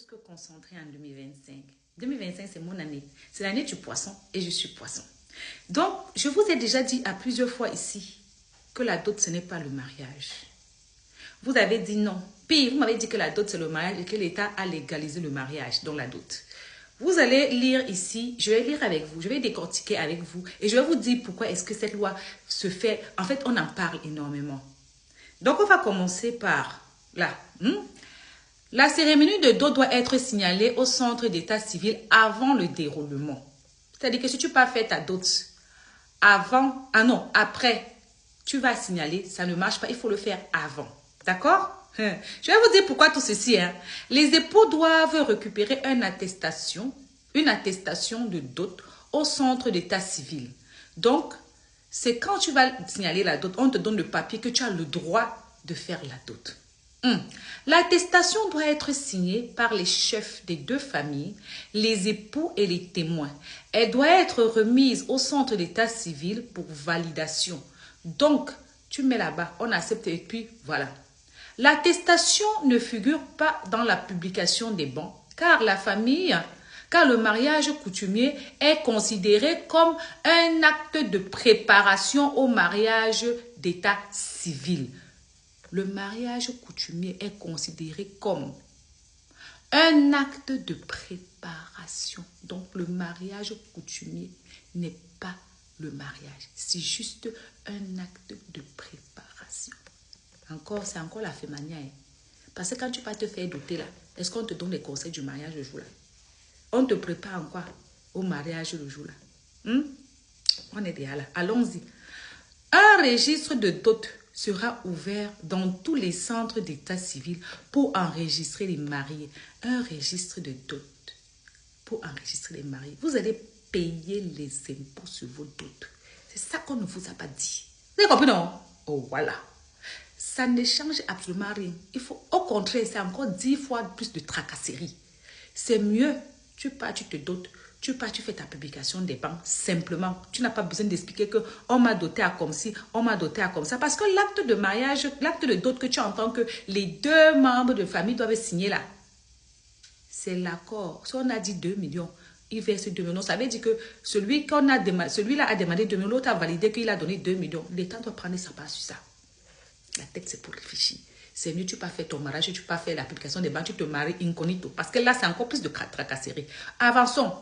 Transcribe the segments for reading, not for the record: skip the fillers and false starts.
que concentrés en 2025. 2025, c'est mon année. C'est l'année du poisson et je suis poisson. Donc, je vous ai déjà dit à plusieurs fois ici que la dot, ce n'est pas le mariage. Vous avez dit non. Puis, vous m'avez dit que la dot, c'est le mariage et que l'État a légalisé le mariage, donc la dot. Vous allez lire ici, je vais lire avec vous, je vais décortiquer avec vous et je vais vous dire pourquoi est-ce que cette loi se fait. En fait, on en parle énormément. Donc, on va commencer par là. La cérémonie de dot doit être signalée au centre d'état civil avant le déroulement. C'est-à-dire que si tu n'as pas fait ta dot avant, après, tu vas signaler, ça ne marche pas, il faut le faire avant. D'accord? Je vais vous dire pourquoi tout ceci. Les époux doivent récupérer une attestation de dot au centre d'état civil. Donc, c'est quand tu vas signaler la dot, on te donne le papier que tu as le droit de faire la dot. L'attestation doit être signée par les chefs des deux familles, les époux et les témoins. Elle doit être remise au centre d'état civil pour validation. Donc, tu mets là-bas, on accepte et puis voilà. L'attestation ne figure pas dans la publication des bans car le mariage coutumier est considéré comme un acte de préparation au mariage d'état civil. Le mariage coutumier est considéré comme un acte de préparation. Donc, le mariage coutumier n'est pas le mariage. C'est juste un acte de préparation. C'est encore la fémania. Parce que quand tu vas te faire doter là, est-ce qu'on te donne les conseils du mariage le jour là? On te prépare en quoi? Au mariage le jour là. On est déjà là. Allons-y. Un registre de dot sera ouvert dans tous les centres d'état civil pour enregistrer les mariés. Un registre de dot pour enregistrer les mariés. Vous allez payer les impôts sur vos dots. C'est ça qu'on ne vous a pas dit. Vous avez compris, non? Oh, voilà. Ça ne change absolument rien. Au contraire, c'est encore 10 fois plus de tracasserie. C'est mieux, tu pars, tu te dotes, tu fais ta publication des banques simplement. Tu n'as pas besoin d'expliquer que on m'a doté à comme ci, on m'a doté à comme ça. Parce que l'acte de mariage, l'acte de dot que tu entends que les deux membres de famille doivent signer là, c'est l'accord. Si on a dit 2 millions, il verse 2 millions. Ça veut dire que celui-là a demandé 2 millions, l'autre a validé qu'il a donné 2 millions. L'État doit prendre sa part sur ça. La tête, c'est pour réfléchir. C'est mieux, tu peux faire ton mariage, tu peux faire l'application des banques, tu te maries incognito. Parce que là, c'est encore plus de tracasserie. Avançons.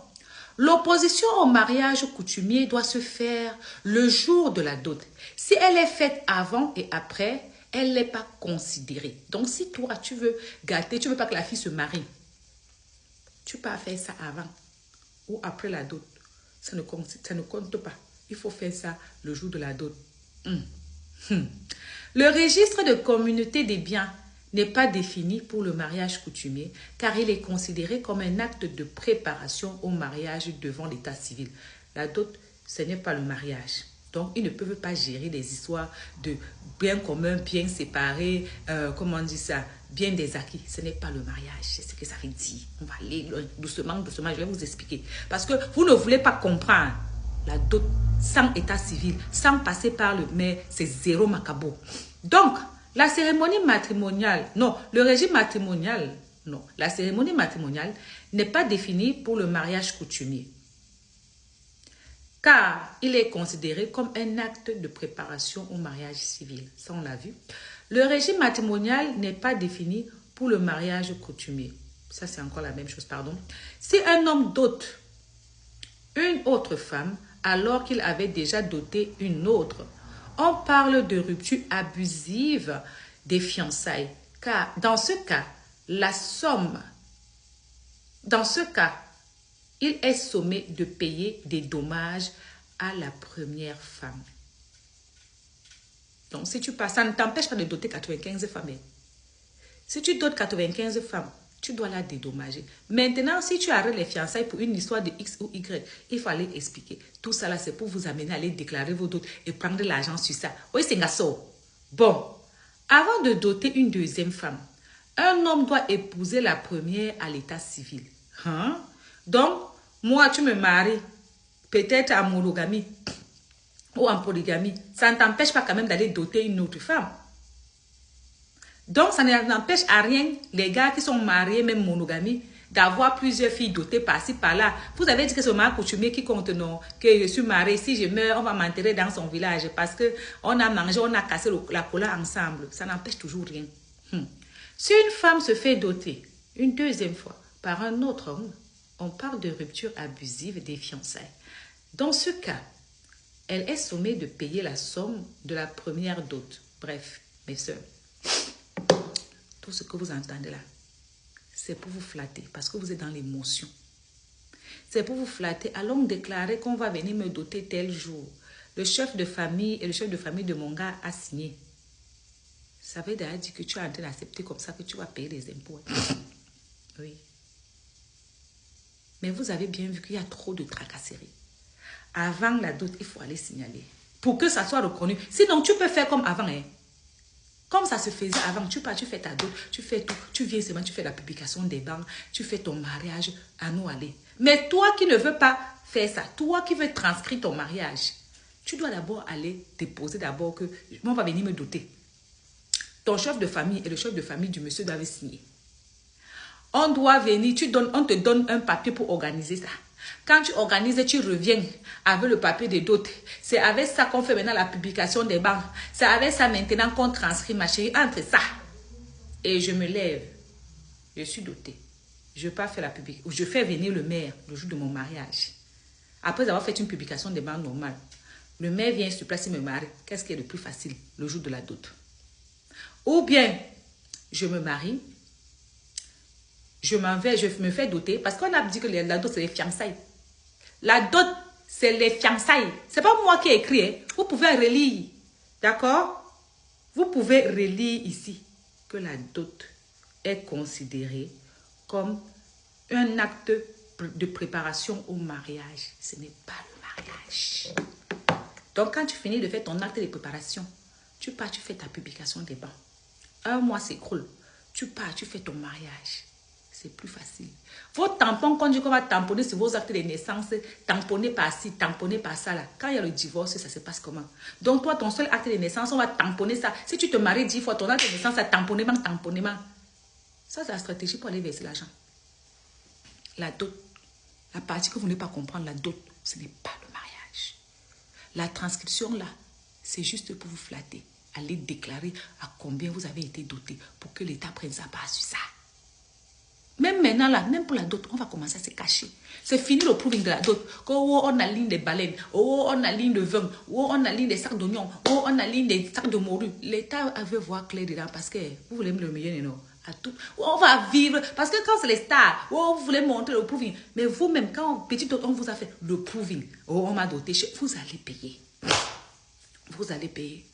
L'opposition au mariage coutumier doit se faire le jour de la dot. Si elle est faite avant et après, elle n'est pas considérée. Donc, si toi, tu veux gâter, tu ne veux pas que la fille se marie, tu peux faire ça avant ou après la dot. Ça ne compte pas. Il faut faire ça le jour de la dot. Le registre de communauté des biens n'est pas défini pour le mariage coutumier car il est considéré comme un acte de préparation au mariage devant l'état civil. La dot, ce n'est pas le mariage. Donc, ils ne peuvent pas gérer des histoires de biens communs, biens séparés, comment on dit ça, biens des acquis. Ce n'est pas le mariage, c'est ce que ça veut dire. On va aller doucement, doucement, je vais vous expliquer. Parce que vous ne voulez pas comprendre. La dot sans état civil, sans passer par le maire, c'est zéro macabo. Donc, la cérémonie matrimoniale, la cérémonie matrimoniale n'est pas définie pour le mariage coutumier. Car il est considéré comme un acte de préparation au mariage civil. Ça, on l'a vu. Le régime matrimonial n'est pas défini pour le mariage coutumier. Ça, c'est encore la même chose, pardon. Si un homme dote une autre femme, alors qu'il avait déjà doté une autre, on parle de rupture abusive des fiançailles. Car dans ce cas, il est sommé de payer des dommages à la première femme. Donc, si tu passes, ça ne t'empêche pas de doter 95 femmes. Si tu dotes 95 femmes, tu dois la dédommager. Maintenant, si tu arrêtes les fiançailles pour une histoire de X ou Y, il fallait expliquer. Tout ça là, c'est pour vous amener à aller déclarer vos doutes et prendre de l'argent sur ça. Oui, c'est gasso. Bon, avant de doter une deuxième femme, un homme doit épouser la première à l'état civil. Donc, moi, tu me maries, peut-être en monogamie ou en polygamie. Ça ne t'empêche pas quand même d'aller doter une autre femme. Donc, ça n'empêche à rien les gars qui sont mariés, même monogamie, d'avoir plusieurs filles dotées par-ci, par-là. Vous avez dit que c'est le mariage coutumier qui compte, non? Que je suis mariée, si je meurs, on va m'enterrer dans son village parce qu'on a mangé, on a cassé la cola ensemble. Ça n'empêche toujours rien. Si une femme se fait doter une deuxième fois par un autre homme, on parle de rupture abusive des fiançailles. Dans ce cas, elle est sommée de payer la somme de la première dot. Bref, mes sœurs, tout ce que vous entendez là, c'est pour vous flatter parce que vous êtes dans l'émotion. C'est pour vous flatter. Allons déclarer qu'on va venir me doter tel jour. Le chef de famille et le chef de famille de mon gars a signé. Ça veut d'ailleurs dire que tu es en train d'accepter comme ça que tu vas payer les impôts. Oui. Mais vous avez bien vu qu'il y a trop de tracasseries. Avant la dot, il faut aller signaler. Pour que ça soit reconnu. Sinon, tu peux faire comme avant. Hein. Comme ça se faisait avant. Tu pars, tu fais ta dot, tu fais tout. Tu viens seulement, tu fais la publication des banques. Tu fais ton mariage à nous aller. Mais toi qui ne veux pas faire ça, toi qui veux transcrire ton mariage, tu dois d'abord aller déposer d'abord que on va venir me doter. Ton chef de famille et le chef de famille du monsieur doivent signer. On doit venir, on te donne un papier pour organiser ça. Quand tu organises, tu reviens avec le papier de dot. C'est avec ça qu'on fait maintenant la publication des banques. C'est avec ça maintenant qu'on transcrit, ma chérie. Entre ça et je me lève, je suis dotée. Je ne vais pas faire la publication. Je fais venir le maire le jour de mon mariage. Après avoir fait une publication des banques normales, le maire vient sur place et me marie. Qu'est-ce qui est le plus facile le jour de la dot? Ou bien, je me marie, je m'en vais, je me fais doter. Parce qu'on a dit que la dot, c'est les fiançailles. La dot, c'est les fiançailles. Ce n'est pas moi qui ai écrit. Hein. Vous pouvez relire. D'accord? Vous pouvez relire ici que la dot est considérée comme un acte de préparation au mariage. Ce n'est pas le mariage. Donc, quand tu finis de faire ton acte de préparation, tu pars, tu fais ta publication des bancs. Un mois s'écroule. Tu pars, tu fais ton mariage. C'est plus facile. Vos tampons, quand on dit qu'on va tamponner sur vos actes de naissance, tamponner par-ci, tamponner par-ça, là. Quand il y a le divorce, ça se passe comment? Donc, toi, ton seul acte de naissance, on va tamponner ça. Si tu te maries 10 fois, ton acte de naissance, c'est tamponnement, tamponnement. Ça, c'est la stratégie pour aller verser l'argent. La dot, la partie que vous n'allez pas comprendre, la dot, ce n'est pas le mariage. La transcription, là, c'est juste pour vous flatter. Allez déclarer à combien vous avez été doté pour que l'État prenne sa part sur ça. Même maintenant, là, même pour la dot, on va commencer à se cacher. C'est fini le proving de la dot. Oh, on a ligne des baleines. Oh, on a ligne de vin. Oh, on a ligne des sacs d'oignons. Oh, on a ligne des sacs de morue. L'État veut voir clair dedans parce que vous voulez me le meilleur, non? À tout. On va vivre. Parce que quand c'est les stars, oh, vous voulez montrer le proving. Mais vous-même, quand petit dot, on vous a fait le proving. Oh, on m'a doté. Vous allez payer. Vous allez payer.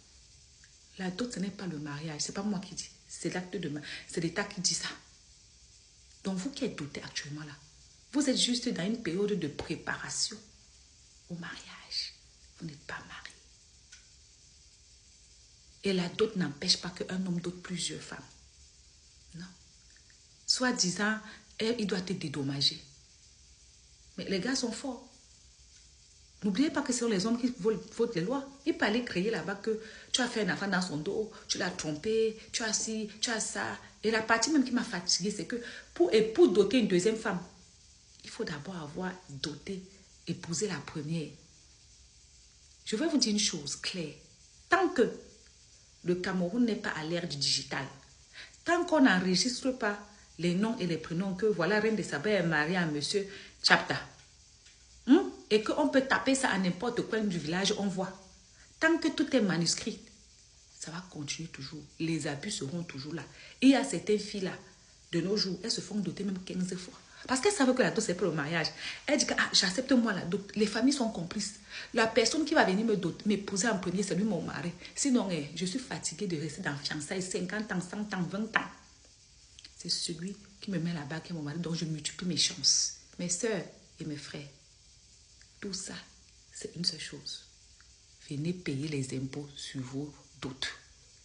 La dot, ce n'est pas le mariage. Ce n'est pas moi qui dis. C'est l'acte de mariage. C'est l'État qui dit ça. Donc, vous qui êtes doté actuellement là, vous êtes juste dans une période de préparation au mariage. Vous n'êtes pas marié. Et la dot n'empêche pas qu'un homme dote plusieurs femmes. Non. Soit disant, il doit te dédommager. Mais les gars sont forts. N'oubliez pas que ce sont les hommes qui votent les lois. Il peut aller créer là-bas que tu as fait un enfant dans son dos, tu l'as trompé, tu as ci, tu as ça. Et la partie même qui m'a fatiguée, c'est que pour doter une deuxième femme, il faut d'abord avoir doté, épousé la première. Je vais vous dire une chose claire. Tant que le Cameroun n'est pas à l'ère du digital, tant qu'on n'enregistre pas les noms et les prénoms que voilà, Reine de Saba est mariée à Monsieur Chapta, et qu'on peut taper ça à n'importe quel du village, on voit. Tant que tout est manuscrit, ça va continuer toujours. Les abus seront toujours là. Et il y a certaines filles-là, de nos jours, elles se font doter même 15 fois. Parce qu'elles savent que la dot, c'est pour le mariage. Elles disent que j'accepte moi la dot. Les familles sont complices. La personne qui va venir m'épouser en premier, c'est lui mon mari. Sinon, je suis fatiguée de rester dans fiançailles 50 ans, 100 ans, 20 ans. C'est celui qui me met là-bas qui est mon mari. Donc, je multiplie mes chances. Mes soeurs et mes frères, tout ça, c'est une seule chose. Venez payer les impôts sur vos dots.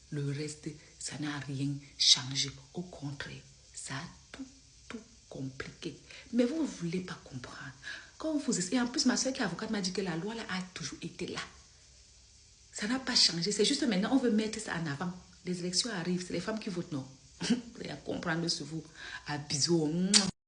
Le reste, ça n'a rien changé. Au contraire, ça a tout compliqué. Mais vous ne voulez pas comprendre. Quand vous essayez, et en plus, ma soeur qui est avocate m'a dit que la loi là, a toujours été là. Ça n'a pas changé. C'est juste maintenant, on veut mettre ça en avant. Les élections arrivent, c'est les femmes qui votent, non. Vous allez comprendre sur vous. À bisous.